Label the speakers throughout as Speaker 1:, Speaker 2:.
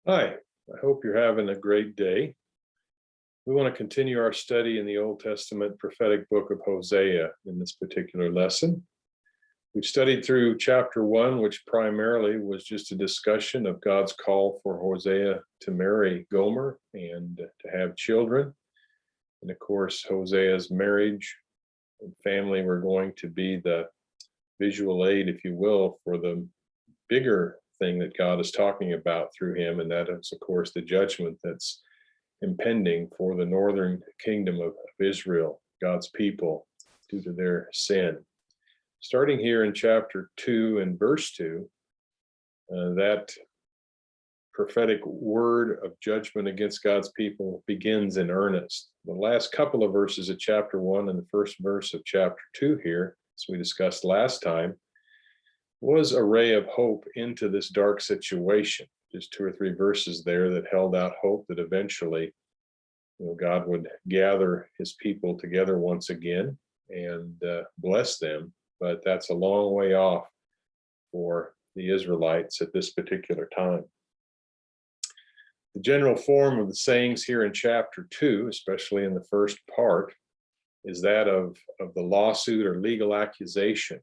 Speaker 1: Hi, I hope you're having a great day. We want to continue our study in the Old Testament prophetic book of Hosea in this particular lesson. We've studied through chapter 1, which primarily was just a discussion of God's call for Hosea to marry Gomer and to have children. And of course, Hosea's marriage and family were going to be the visual aid, if you will, for the bigger thing that God is talking about through him, and that is, of course, the judgment that's impending for the northern kingdom of Israel, God's people, due to their sin. Starting here in chapter 2 and verse 2, that prophetic word of judgment against God's people begins in earnest. The last couple of verses of chapter 1 and the first verse of chapter 2 here, as we discussed last time, was a ray of hope into this dark situation. Just 2 or 3 verses there that held out hope that eventually, God would gather his people together once again and bless them. But that's a long way off for the Israelites at this particular time. The general form of the sayings here in chapter 2, especially in the first part, is that of the lawsuit or legal accusation.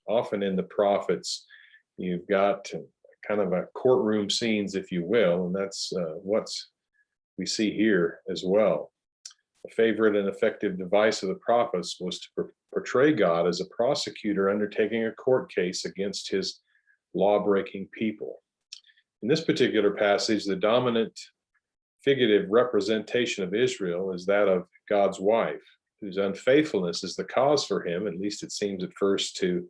Speaker 1: Often in the prophets, you've got kind of a courtroom scenes, if you will, and that's what we see here as well. A favorite and effective device of the prophets was to portray God as a prosecutor undertaking a court case against his law-breaking people. In this particular passage, the dominant figurative representation of Israel is that of God's wife, whose unfaithfulness is the cause for him, at least it seems at first, to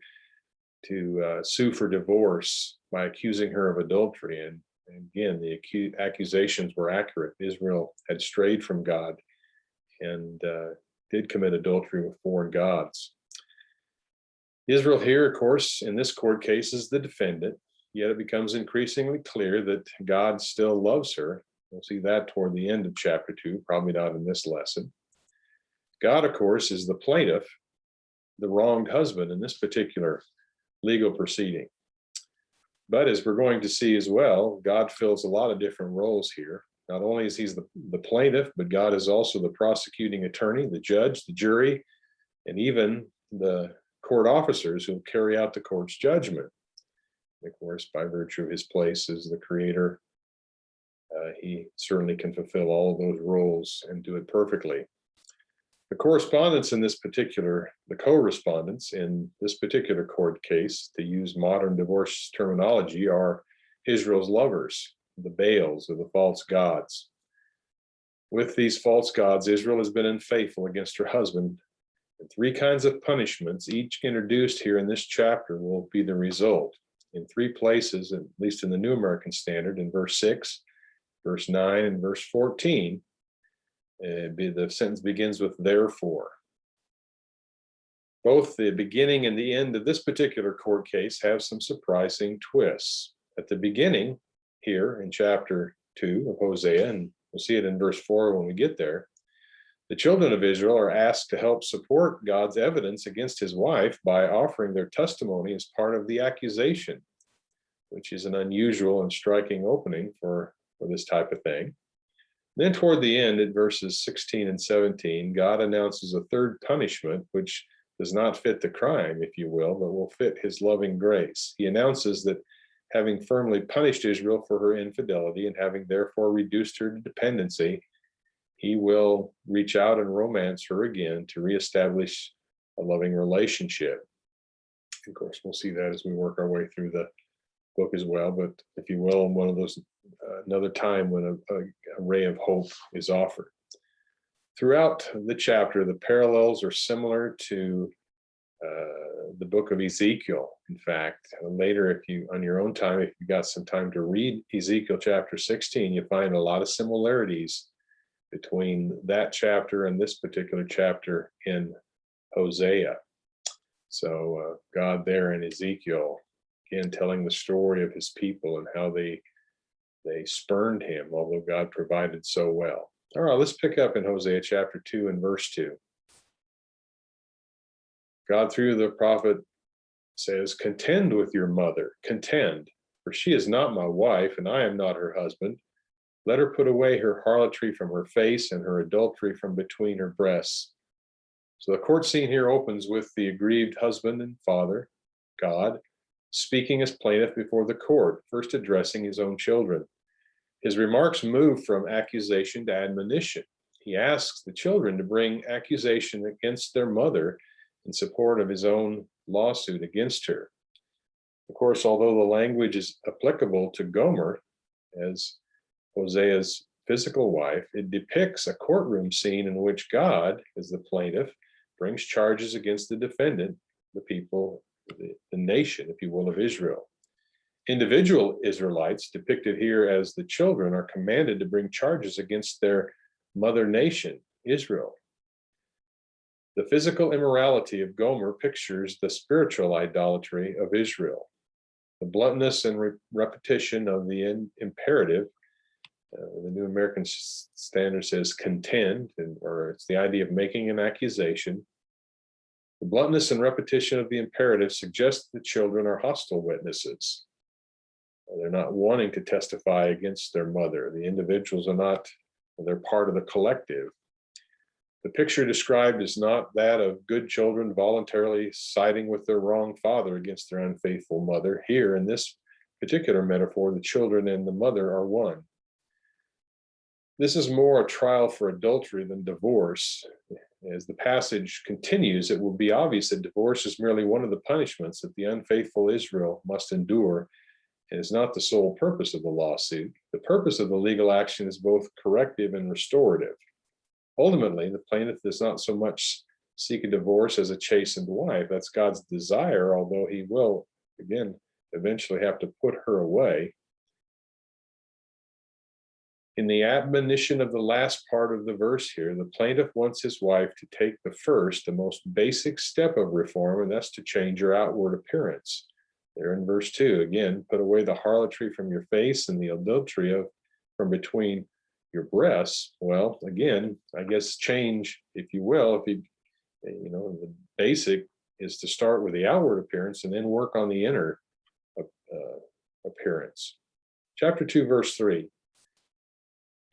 Speaker 1: sue for divorce by accusing her of adultery. And again, the accusations were accurate. Israel had strayed from God and did commit adultery with foreign gods. Israel here, of course, in this court case is the defendant, yet it becomes increasingly clear that God still loves her. We'll see that toward the end of chapter 2, probably not in this lesson. God, of course, is the plaintiff, the wronged husband in this particular legal proceeding. But as we're going to see as well, God fills a lot of different roles here. Not only is he the plaintiff, but God is also the prosecuting attorney, the judge, the jury, and even the court officers who will carry out the court's judgment. Of course, by virtue of his place as the creator, he certainly can fulfill all of those roles and do it perfectly. The co-respondents in this particular court case, to use modern divorce terminology, are Israel's lovers, the Baals or the false gods. With these false gods, Israel has been unfaithful against her husband. And 3 kinds of punishments, each introduced here in this chapter, will be the result. In 3 places, at least in the New American Standard, in verse 6, verse 9, and verse 14, the sentence begins with therefore. Both the beginning and the end of this particular court case have some surprising twists. At the beginning, here in chapter 2 of Hosea, and we'll see it in verse 4 when we get there, the children of Israel are asked to help support God's evidence against his wife by offering their testimony as part of the accusation, which is an unusual and striking opening for this type of thing. Then toward the end, at verses 16 and 17, God announces a 3rd punishment, which does not fit the crime, if you will, but will fit his loving grace. He announces that having firmly punished Israel for her infidelity and having therefore reduced her to dependency, he will reach out and romance her again to reestablish a loving relationship. Of course, we'll see that as we work our way through the book as well, but if you will, one of those another time when a ray of hope is offered. Throughout the chapter, the parallels are similar to the book of Ezekiel. In fact, later, if you on your own time, if you got some time to read Ezekiel chapter 16, you find a lot of similarities between that chapter and this particular chapter in Hosea. So God there in Ezekiel, again, telling the story of his people and how they spurned him, although God provided so well. All right, let's pick up in Hosea chapter 2 and verse 2. God, through the prophet, says, "Contend with your mother, contend, for she is not my wife, and I am not her husband. Let her put away her harlotry from her face and her adultery from between her breasts. So the court scene here opens with the aggrieved husband and father, God, speaking as plaintiff before the court, first addressing his own children. His remarks move from accusation to admonition. He asks the children to bring accusation against their mother in support of his own lawsuit against her. Of course, although the language is applicable to Gomer as Hosea's physical wife, it depicts a courtroom scene in which God, as the plaintiff, brings charges against the defendant, the people, the nation, if you will, of Israel. Individual Israelites, depicted here as the children, are commanded to bring charges against their mother nation, Israel. The physical immorality of Gomer pictures the spiritual idolatry of Israel. The bluntness and repetition of the imperative, the New American Standard says contend, or it's the idea of making an accusation. The bluntness and repetition of the imperative suggests the children are hostile witnesses. They're not wanting to testify against their mother. The individuals are not, they're part of the collective. The picture described is not that of good children voluntarily siding with their wrong father against their unfaithful mother. Here, in this particular metaphor, the children and the mother are one. This is more a trial for adultery than divorce. As the passage continues, it will be obvious that divorce is merely one of the punishments that the unfaithful Israel must endure, and is not the sole purpose of the lawsuit. The purpose of the legal action is both corrective and restorative. Ultimately, the plaintiff does not so much seek a divorce as a chastened wife. That's God's desire, although he will, again, eventually have to put her away. In the admonition of the last part of the verse here, the plaintiff wants his wife to take the first, the most basic step of reform, and that's to change her outward appearance. There in verse 2, again, put away the harlotry from your face and the adultery from between your breasts. Well, again, I guess change, if you will, the basic is to start with the outward appearance and then work on the inner appearance. Chapter 2, verse 3.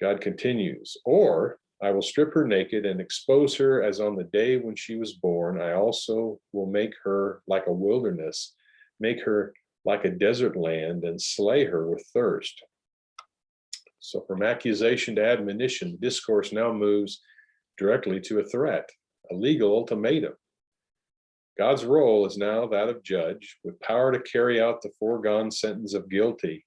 Speaker 1: God continues, or I will strip her naked and expose her as on the day when she was born. I also will make her like a wilderness, make her like a desert land, and slay her with thirst. So from accusation to admonition, the discourse now moves directly to a threat, a legal ultimatum. God's role is now that of judge, with power to carry out the foregone sentence of guilty.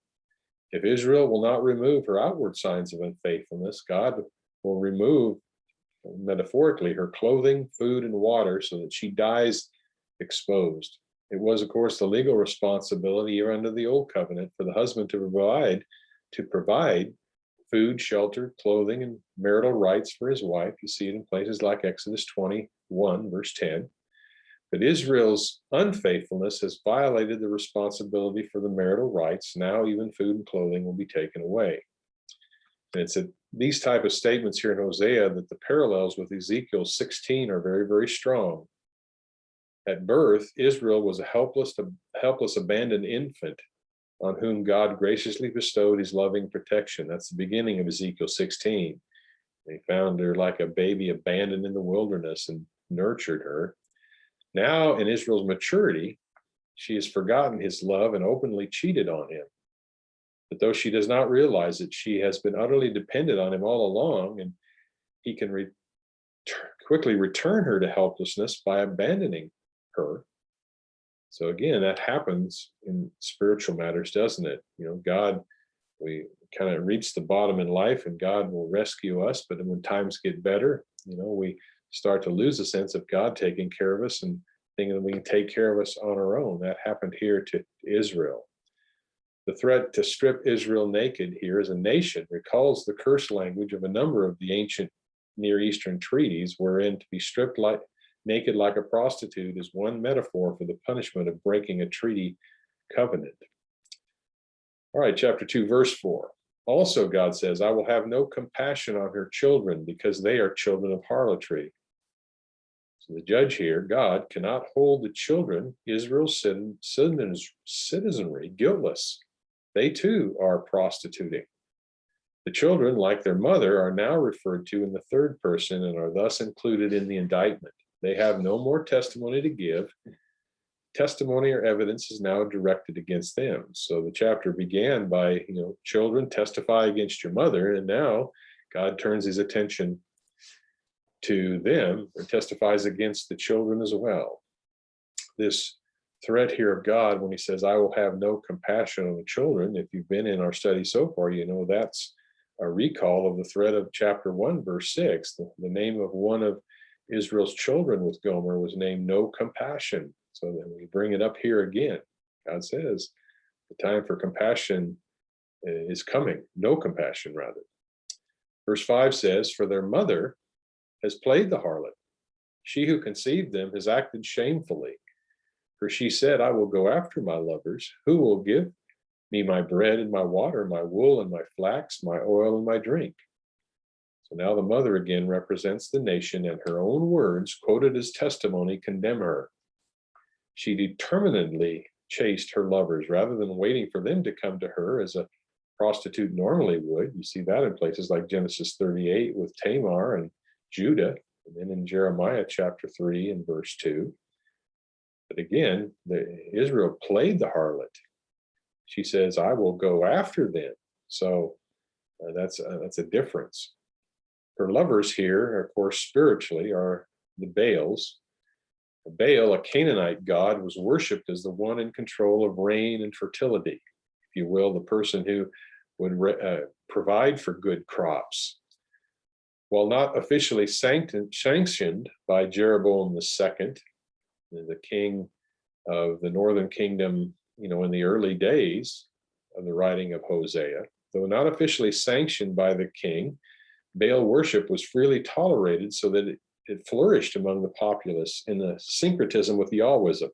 Speaker 1: If Israel will not remove her outward signs of unfaithfulness, God will remove, metaphorically, her clothing, food, and water so that she dies exposed. It was, of course, the legal responsibility here under the Old Covenant for the husband to provide food, shelter, clothing, and marital rights for his wife. You see it in places like Exodus 21, verse 10. But Israel's unfaithfulness has violated the responsibility for the marital rights. Now even food and clothing will be taken away. And it's at these type of statements here in Hosea that the parallels with Ezekiel 16 are very, very strong. At birth, Israel was a helpless abandoned infant on whom God graciously bestowed his loving protection. That's the beginning of Ezekiel 16. They found her like a baby abandoned in the wilderness and nurtured her. Now, in Israel's maturity, she has forgotten his love and openly cheated on him. But though she does not realize it, she has been utterly dependent on him all along, and he can quickly return her to helplessness by abandoning her. So again, that happens in spiritual matters, doesn't it? God, we kind of reach the bottom in life and God will rescue us. But when times get better, we start to lose a sense of God taking care of us and thinking that we can take care of us on our own. That happened here to Israel. The threat to strip Israel naked here as a nation recalls the curse language of a number of the ancient Near Eastern treaties, wherein to be stripped naked like a prostitute is one metaphor for the punishment of breaking a treaty covenant. All right, chapter 2, verse 4. Also, God says, I will have no compassion on her children because they are children of harlotry. So the judge here, God, cannot hold the children, Israel's citizenry, guiltless. They too are prostituting. The children, like their mother, are now referred to in the third person and are thus included in the indictment. They have no more testimony to give. Testimony or evidence is now directed against them. So the chapter began by, children, testify against your mother, and now God turns his attention to them and testifies against the children as well. This threat here of God, when he says, I will have no compassion on the children, if you've been in our study so far, that's a recall of the threat of chapter 1, verse 6. The name of one of Israel's children with Gomer was named No Compassion. So then we bring it up here again. God says the time for compassion is coming, no compassion rather. Verse 5 says, for their mother has played the harlot. She who conceived them has acted shamefully. For she said, I will go after my lovers. Who will give me my bread and my water, my wool and my flax, my oil and my drink? So now the mother again represents the nation, and her own words, quoted as testimony, condemn her. She determinedly chased her lovers rather than waiting for them to come to her as a prostitute normally would. You see that in places like Genesis 38 with Tamar and Judah, and then in Jeremiah chapter 3 and verse 2. But again, Israel played the harlot. She says, I will go after them. So that's a difference. Her lovers here, of course, spiritually are the Baals. Baal, a Canaanite god, was worshipped as the one in control of rain and fertility, if you will, the person who would provide for good crops. While not officially sanctioned by Jeroboam II, the king of the northern kingdom, in the early days of the writing of Hosea, though not officially sanctioned by the king, Baal worship was freely tolerated so that it flourished among the populace in the syncretism with Yahwism,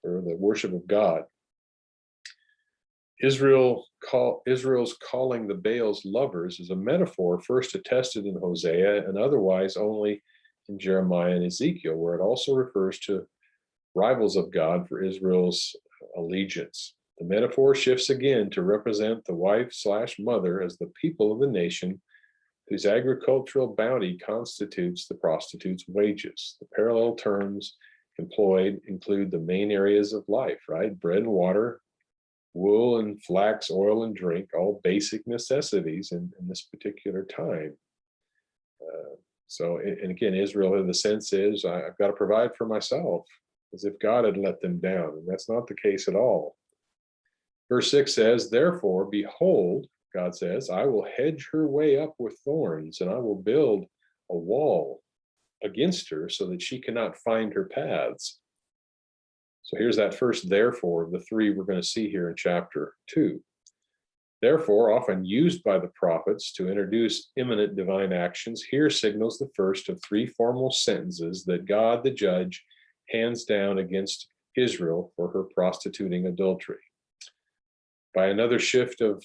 Speaker 1: or the worship of God. Israel's calling the Baals lovers is a metaphor first attested in Hosea and otherwise only in Jeremiah and Ezekiel, where it also refers to rivals of God for Israel's allegiance. The metaphor shifts again to represent the wife/mother as the people of the nation whose agricultural bounty constitutes the prostitute's wages. The parallel terms employed include the main areas of life, right? Bread and water, wool and flax, oil and drink, all basic necessities in this particular time. And again, Israel, in the sense is, I've got to provide for myself, as if God had let them down, and that's not the case at all. Verse 6 says, therefore, behold, God says, I will hedge her way up with thorns, and I will build a wall against her so that she cannot find her paths. So here's that first therefore of the three we're going to see here in chapter 2. Therefore, often used by the prophets to introduce imminent divine actions, here signals the first of three formal sentences that God, the judge, hands down against Israel for her prostituting adultery. By another shift of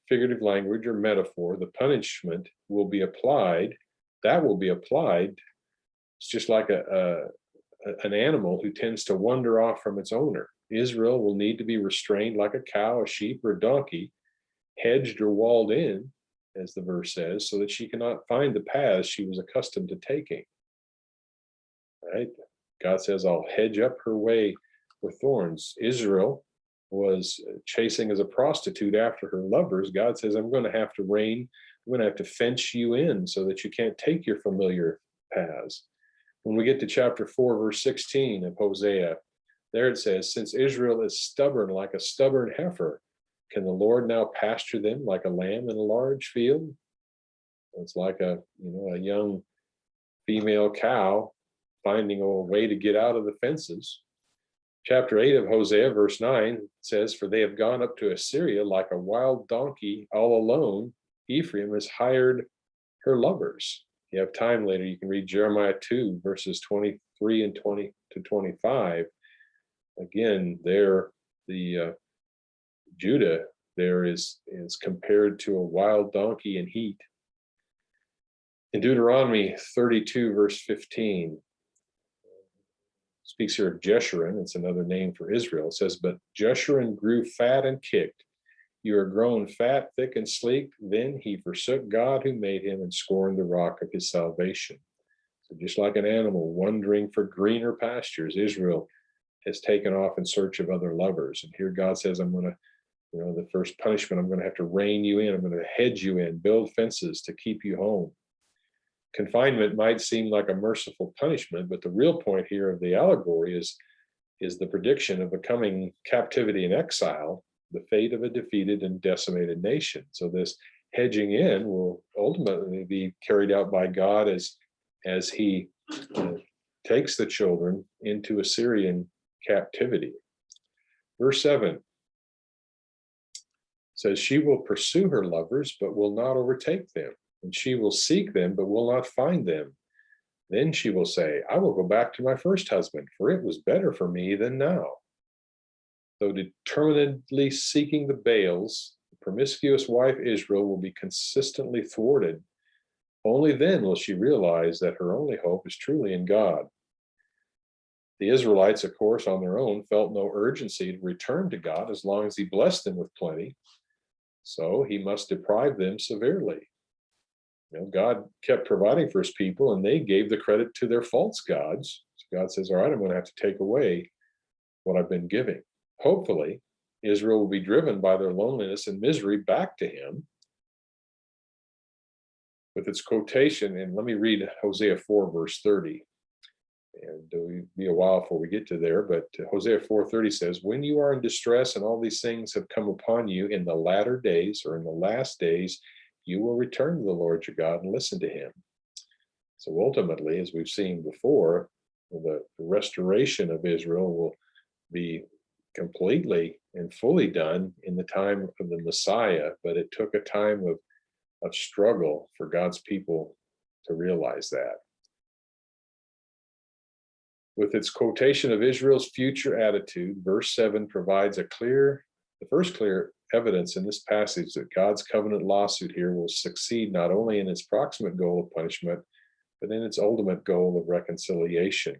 Speaker 1: figurative language or metaphor, the punishment will be applied. That will be applied. It's just like an animal who tends to wander off from its owner. Israel will need to be restrained like a cow, a sheep, or a donkey, hedged or walled in, as the verse says, so that she cannot find the paths she was accustomed to taking. Right? God says, I'll hedge up her way with thorns. Israel was chasing as a prostitute after her lovers. God says, I'm going to have to rein, I'm going to have to fence you in so that you can't take your familiar paths. When we get to chapter 4, verse 16 of Hosea, there it says, since Israel is stubborn like a stubborn heifer, can the Lord now pasture them like a lamb in a large field? It's like a young female cow finding a way to get out of the fences. Chapter 8 of Hosea, verse 9 says, for they have gone up to Assyria like a wild donkey all alone. Ephraim has hired her lovers. If you have time later, you can read Jeremiah 2, verses 23 and 20 to 25. Again, there, the Judah there is compared to a wild donkey in heat. In Deuteronomy 32, verse 15, speaks here of Jeshurun. It's another name for Israel. It says, but Jeshurun grew fat and kicked. You are grown fat, thick, and sleek. Then he forsook God who made him and scorned the rock of his salvation. So just like an animal wandering for greener pastures, Israel has taken off in search of other lovers. And here God says, I'm going to, the first punishment, I'm going to have to rein you in. I'm going to hedge you in, build fences to keep you home. Confinement might seem like a merciful punishment, but the real point here of the allegory is the prediction of a coming captivity and exile, the fate of a defeated and decimated nation. So this hedging in will ultimately be carried out by God as he takes the children into Assyrian captivity. Verse 7 says, she will pursue her lovers, but will not overtake them. And she will seek them, but will not find them. Then she will say, I will go back to my first husband, for it was better for me than now. Though determinedly seeking the Baals, the promiscuous wife Israel will be consistently thwarted. Only then will she realize that her only hope is truly in God. The Israelites, of course, on their own, felt no urgency to return to God as long as he blessed them with plenty. So he must deprive them severely. God kept providing for his people, and they gave the credit to their false gods. So God says, all right, I'm going to have to take away what I've been giving. Hopefully, Israel will be driven by their loneliness and misery back to him. With its quotation, and let me read Hosea 4, verse 30. And it'll be a while before we get to there, but Hosea 4:30 says, when you are in distress and all these things have come upon you in the latter days, or in the last days, you will return to the Lord your God and listen to him. So ultimately, as we've seen before, the restoration of Israel will be completely and fully done in the time of the Messiah, but it took a time of struggle for God's people to realize that. With its quotation of Israel's future attitude, verse 7 provides the first clear evidence in this passage that God's covenant lawsuit here will succeed not only in its proximate goal of punishment, but in its ultimate goal of reconciliation.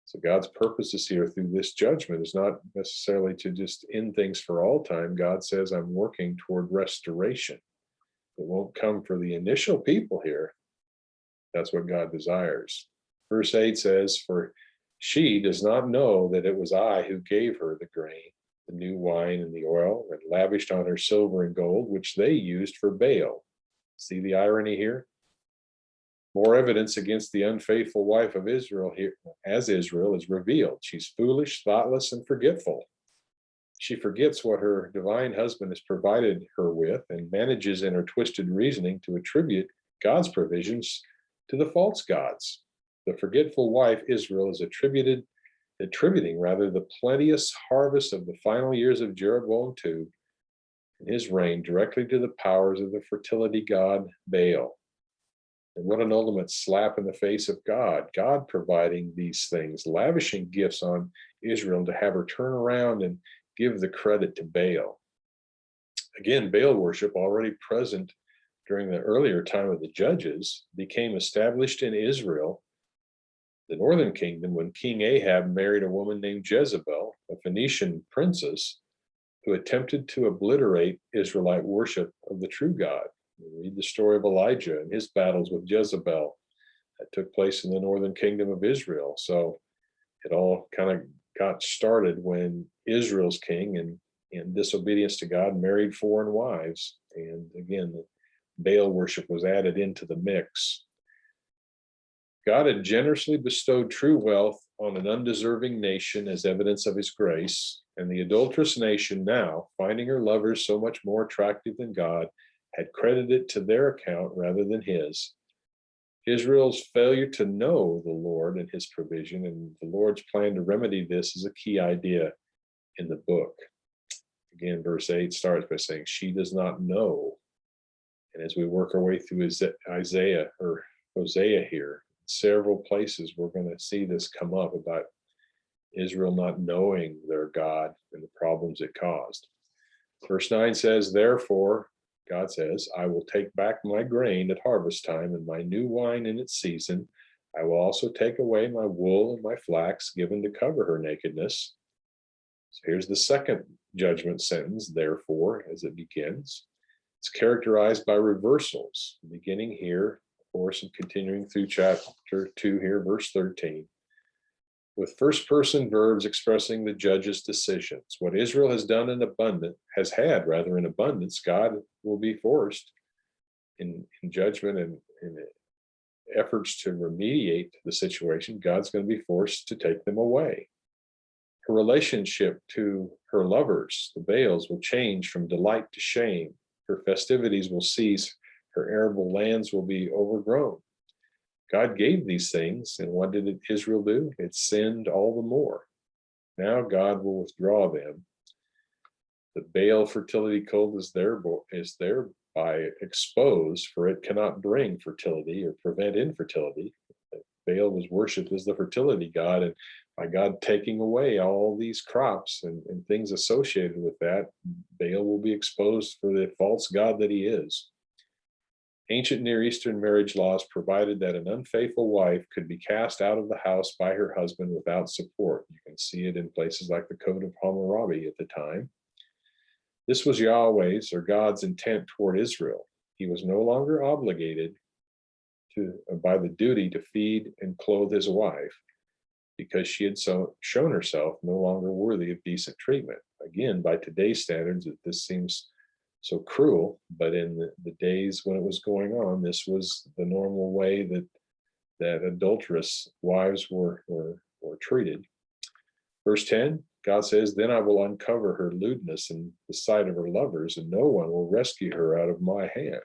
Speaker 1: So God's purposes here through this judgment is not necessarily to just end things for all time. God says, I'm working toward restoration. It won't come for the initial people here. That's what God desires. Verse 8 says, for she does not know that it was I who gave her the grain, the new wine and the oil, and lavished on her silver and gold, which they used for Baal. See the irony here? More evidence against the unfaithful wife of Israel here, as Israel is revealed. She's foolish, thoughtless, and forgetful. She forgets what her divine husband has provided her with and manages in her twisted reasoning to attribute God's provisions to the false gods. The forgetful wife Israel is attributing the plenteous harvest of the final years of Jeroboam II and his reign directly to the powers of the fertility god Baal. And what an ultimate slap in the face of God. God providing these things, lavishing gifts on Israel to have her turn around and give the credit to Baal. Again, Baal worship, already present during the earlier time of the judges, became established in Israel, the northern kingdom, when King Ahab married a woman named Jezebel, a Phoenician princess, who attempted to obliterate Israelite worship of the true God. We read the story of Elijah and his battles with Jezebel that took place in the northern kingdom of Israel. So it all kind of got started when Israel's king, in disobedience to God, married foreign wives. And again, Baal worship was added into the mix. God had generously bestowed true wealth on an undeserving nation as evidence of his grace, and the adulterous nation now, finding her lovers so much more attractive than God, had credited it to their account rather than his. Israel's failure to know the Lord and his provision and the Lord's plan to remedy this is a key idea in the book. Again, verse 8 starts by saying, she does not know. And as we work our way through Isaiah or Hosea here, several places we're going to see this come up about Israel not knowing their God and the problems it caused. Verse 9 says, therefore, God says, I will take back my grain at harvest time and my new wine in its season. I will also take away my wool and my flax given to cover her nakedness. So here's the second judgment sentence, therefore, as it begins. It's characterized by reversals, beginning here, of course, and continuing through chapter 2 here, verse 13, with first person verbs expressing the judge's decisions. What Israel has done in abundance, God will be forced in judgment and in efforts to remediate the situation. God's going to be forced to take them away. Her relationship to her lovers, the Baals, will change from delight to shame. Her festivities will cease. Her arable lands will be overgrown. God gave these things, and what did Israel do? It sinned all the more. Now God will withdraw them. The Baal fertility cult is thereby exposed, for it cannot bring fertility or prevent infertility. Baal was worshipped as the fertility god, and by God taking away all these crops and things associated with that, Baal will be exposed for the false god that he is. Ancient Near Eastern marriage laws provided that an unfaithful wife could be cast out of the house by her husband without support. You can see it in places like the Code of Hammurabi at the time. This was Yahweh's, or God's, intent toward Israel. He was no longer obligated by the duty to feed and clothe his wife, because she had shown herself no longer worthy of decent treatment. Again, by today's standards, this seems so cruel, but in the days when it was going on, this was the normal way that adulterous wives were treated. Verse 10, God says, "Then I will uncover her lewdness in the sight of her lovers, and no one will rescue her out of my hand."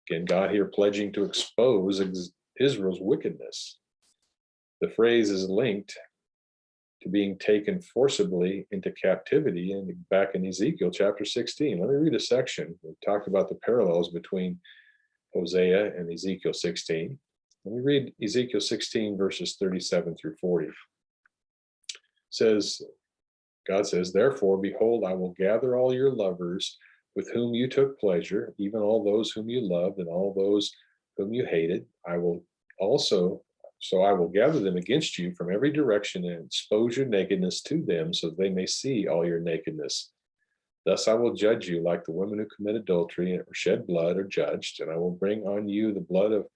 Speaker 1: Again, God here pledging to expose Israel's wickedness. The phrase is linked to being taken forcibly into captivity, and back in Ezekiel chapter 16. Let me read a section. We talked about the parallels between Hosea and Ezekiel 16. Let me read Ezekiel 16, verses 37 through 40. God says, "Therefore, behold, I will gather all your lovers with whom you took pleasure, even all those whom you loved and all those whom you hated. I will gather them against you from every direction and expose your nakedness to them, so that they may see all your nakedness. Thus I will judge you like the women who commit adultery or shed blood are judged, and I will bring on you the blood of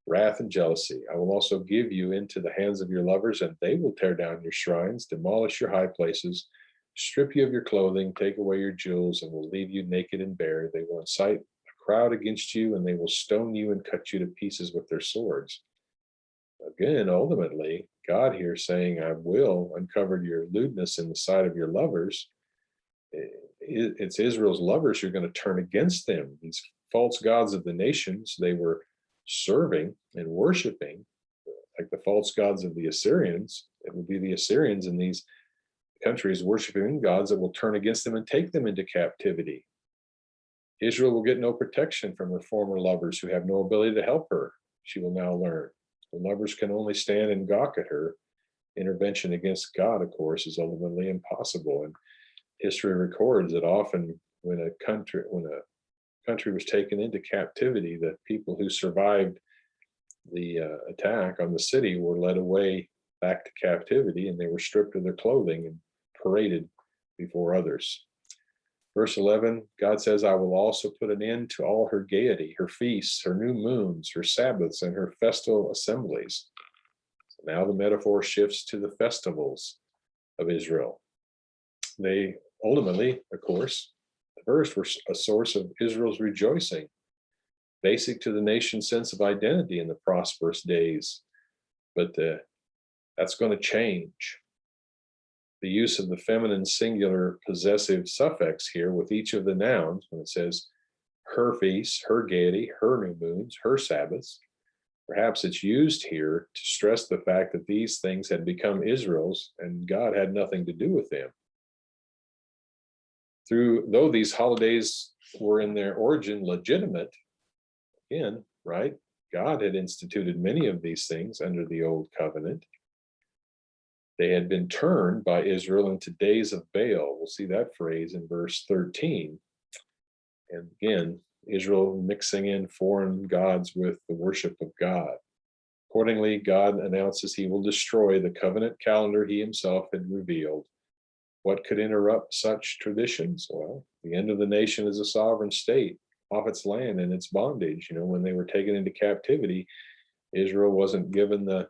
Speaker 1: wrath and jealousy. I will also give you into the hands of your lovers, and they will tear down your shrines, demolish your high places, strip you of your clothing, take away your jewels, and will leave you naked and bare. They will incite a crowd against you, and they will stone you and cut you to pieces with their swords." Again, ultimately, God here saying, "I will uncover your lewdness in the sight of your lovers." It's Israel's lovers who are going to turn against them. These false gods of the nations they were serving and worshiping, like the false gods of the Assyrians. It will be the Assyrians in these countries worshiping gods that will turn against them and take them into captivity. Israel will get no protection from her former lovers who have no ability to help her, she will now learn. The lovers can only stand and gawk at her. Intervention against God, of course, is ultimately impossible. And history records that often when a country was taken into captivity, the people who survived the attack on the city were led away back to captivity, and they were stripped of their clothing and paraded before others. Verse 11, God says, "I will also put an end to all her gaiety, her feasts, her new moons, her Sabbaths, and her festal assemblies." So now the metaphor shifts to the festivals of Israel. They ultimately, of course, the first were a source of Israel's rejoicing, basic to the nation's sense of identity in the prosperous days. But that's going to change. The use of the feminine singular possessive suffix here with each of the nouns, when it says her feasts, her gaiety, her new moons, her Sabbaths, perhaps it's used here to stress the fact that these things had become Israel's and God had nothing to do with them. Though these holidays were in their origin legitimate, again, right? God had instituted many of these things under the old covenant. They had been turned by Israel into days of Baal. We'll see that phrase in verse 13. And again, Israel mixing in foreign gods with the worship of God. Accordingly, God announces he will destroy the covenant calendar he himself had revealed. What could interrupt such traditions? Well, the end of the nation as a sovereign state off its land and its bondage. When they were taken into captivity, Israel wasn't given the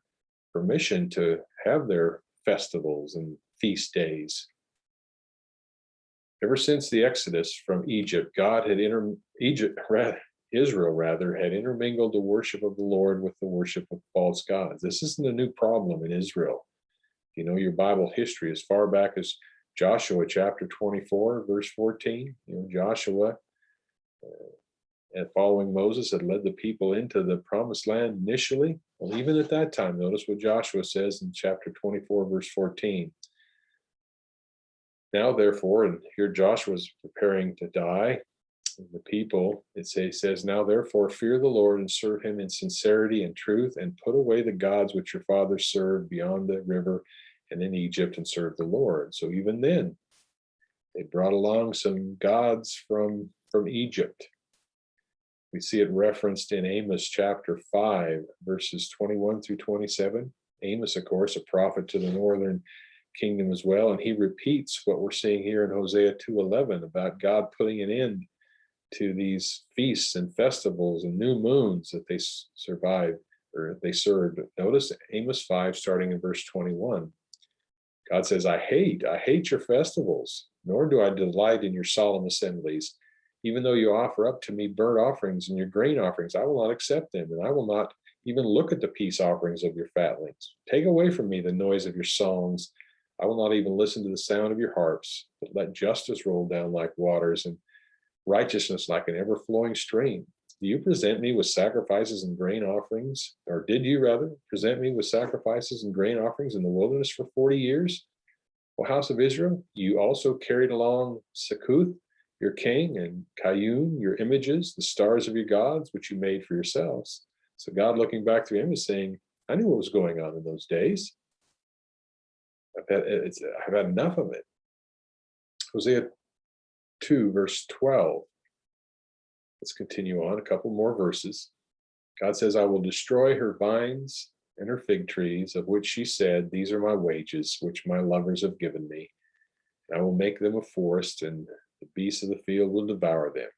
Speaker 1: permission to have their festivals and feast days. Ever since the Exodus from Egypt, Israel had intermingled the worship of the Lord with the worship of false gods. This isn't a new problem in Israel. You know your Bible history as far back as Joshua chapter 24, verse 14. Joshua, and following Moses, had led the people into the promised land initially. Well, even at that time, notice what Joshua says in chapter 24, verse 14. Now, therefore, and here Joshua's preparing to die. The people, it says, now therefore fear the Lord and serve him in sincerity and truth, and put away the gods which your fathers served beyond the river and in Egypt, and serve the Lord. So even then, they brought along some gods from Egypt. We see it referenced in Amos chapter 5, verses 21 through 27. Amos, of course, a prophet to the northern kingdom as well, and he repeats what we're seeing here in Hosea 2:11 about God putting an end to these feasts and festivals and new moons that they survived or they served. Notice Amos 5, starting in verse 21. God says, I hate your festivals, nor do I delight in your solemn assemblies. Even though you offer up to me burnt offerings and your grain offerings, I will not accept them, and I will not even look at the peace offerings of your fatlings. Take away from me the noise of your songs. I will not even listen to the sound of your harps, but let justice roll down like waters and righteousness like an ever-flowing stream. Do you present me with sacrifices and grain offerings? Or did you rather present me with sacrifices and grain offerings in the wilderness for 40 years? O house of Israel, you also carried along Sekuth, your king, and Kayun, your images, the stars of your gods, which you made for yourselves. So God, looking back through him, is saying, I knew what was going on in those days. I've had enough of it. Hosea 2, verse 12. Let's continue on, a couple more verses. God says, I will destroy her vines and her fig trees, of which she said, these are my wages, which my lovers have given me. And I will make them a forest, and the beasts of the field will devour them.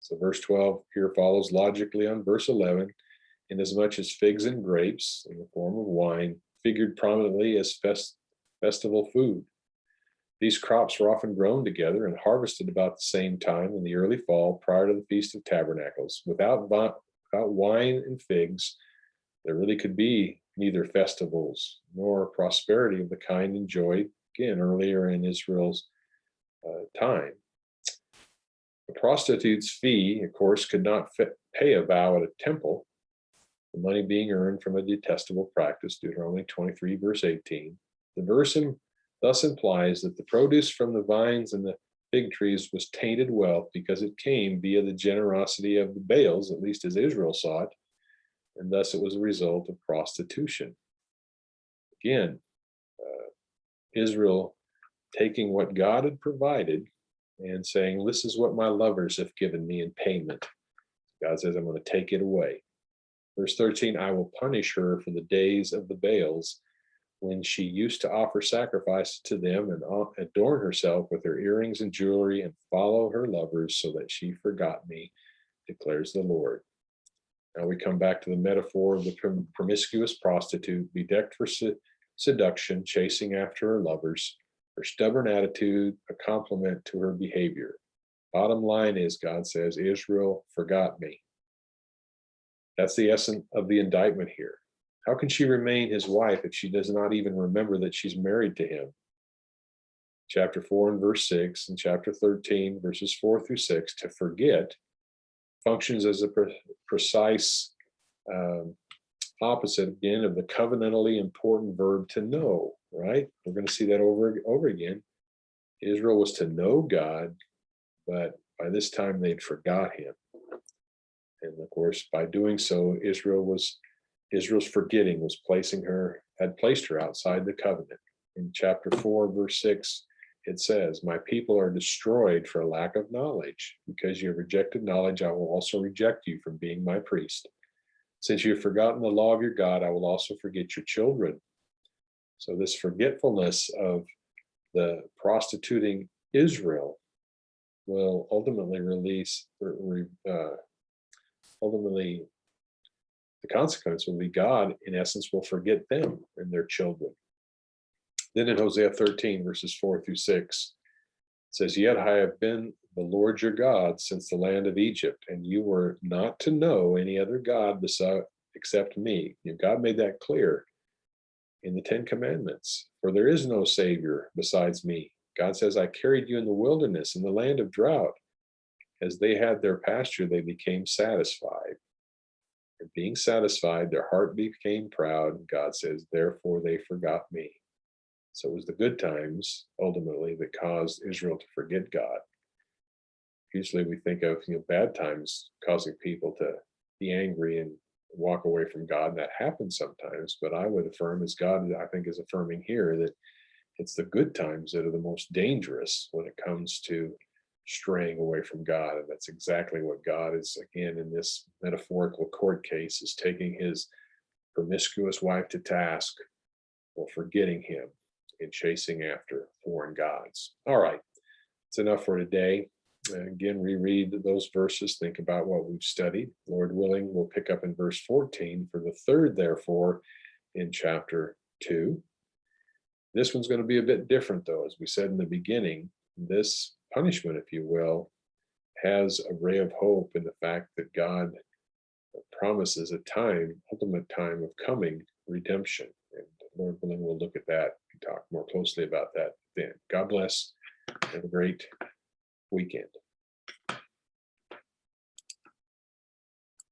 Speaker 1: So verse 12 here follows logically on verse 11, inasmuch as figs and grapes, in the form of wine, figured prominently as festival food. These crops were often grown together and harvested about the same time in the early fall prior to the Feast of Tabernacles. Without wine and figs, there really could be neither festivals nor prosperity of the kind enjoyed, again, earlier in Israel's time. A prostitute's fee, of course, could not pay a vow at a temple, the money being earned from a detestable practice, Deuteronomy 23, verse 18. The verse thus implies that the produce from the vines and the fig trees was tainted wealth because it came via the generosity of the Baals, at least as Israel saw it, and thus it was a result of prostitution. Again, Israel taking what God had provided and saying, this is what my lovers have given me in payment. God says, I'm going to take it away. Verse 13, I will punish her for the days of the Baals, when she used to offer sacrifice to them and adorn herself with her earrings and jewelry and follow her lovers, so that she forgot me, declares the Lord. Now we come back to the metaphor of the promiscuous prostitute, bedecked for seduction, chasing after her lovers, her stubborn attitude, a compliment to her behavior. Bottom line is, God says, Israel forgot me. That's the essence of the indictment here. How can she remain his wife if she does not even remember that she's married to him? Chapter 4 and verse 6 and chapter 13, verses 4 through 6, to forget functions as a precise opposite, again, of the covenantally important verb to know, right? We're going to see that over and over again. Israel was to know God, but by this time they'd forgot him. And of course, by doing so, Israel's forgetting had placed her outside the covenant. In chapter 4, verse 6, it says, my people are destroyed for a lack of knowledge. Because you have rejected knowledge, I will also reject you from being my priest. Since you have forgotten the law of your God, I will also forget your children. So this forgetfulness of the prostituting Israel will ultimately ultimately the consequence will be God, in essence, will forget them and their children. Then in Hosea 13, verses 4 through 6, it says, "Yet I have been the Lord your God since the land of Egypt, and you were not to know any other God except me." God made that clear in the Ten Commandments. "For there is no Savior besides me." God says, "I carried you in the wilderness, in the land of drought. As they had their pasture, they became satisfied. And being satisfied, their heart became proud." God says, "Therefore they forgot me." So it was the good times, ultimately, that caused Israel to forget God. Usually we think of bad times causing people to be angry and walk away from God. That happens sometimes, but I would affirm, as God, I think, is affirming here, that it's the good times that are the most dangerous when it comes to straying away from God. And that's exactly what God is, again, in this metaphorical court case, is taking his promiscuous wife to task for forgetting him and chasing after foreign gods. All right, it's enough for today. Again, reread those verses, think about what we've studied. Lord willing, we'll pick up in verse 14 for the third, therefore, in chapter 2. This one's going to be a bit different, though. As we said in the beginning, this punishment, if you will, has a ray of hope in the fact that God promises a time, ultimate time of coming redemption. And Lord willing, we'll look at that and talk more closely about that then. God bless. Have a great weekend.